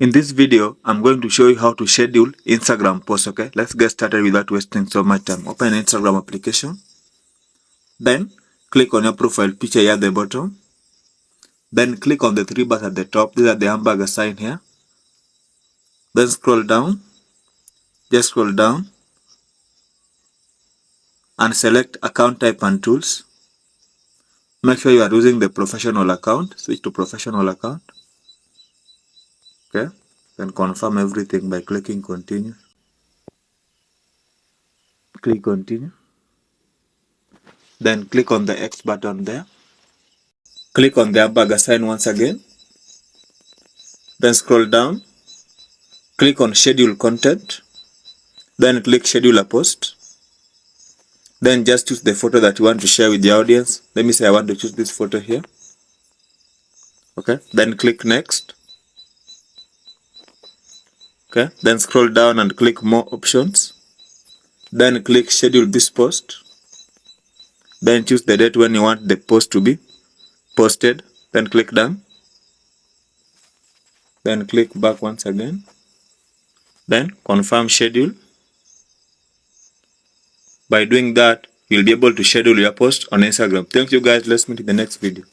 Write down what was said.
In this video, I'm going to show you how to schedule Instagram posts, okay? Let's get started without wasting so much time. Open Instagram application. Then, click on your profile picture here at the bottom. Then, click on the three bars at the top. These are the hamburger sign here. Then, scroll down. Just scroll down. And select account type and tools. Make sure you are using the professional account. Switch to professional account. Okay? Then confirm everything by clicking continue. Click continue. Then click on the X button there. Click on the hamburger sign once again. Then scroll down. Click on schedule content. Then click schedule a post. Then just choose the photo that you want to share with the audience. Let me say I want to choose this photo here. Okay. Then click next. Okay. Then scroll down and click more options. Then click schedule this post. Then choose the date when you want the post to be posted. Then click done. Then click back once again. Then confirm schedule. By doing that, you'll be able to schedule your post on Instagram. Thank you guys. Let's meet in the next video.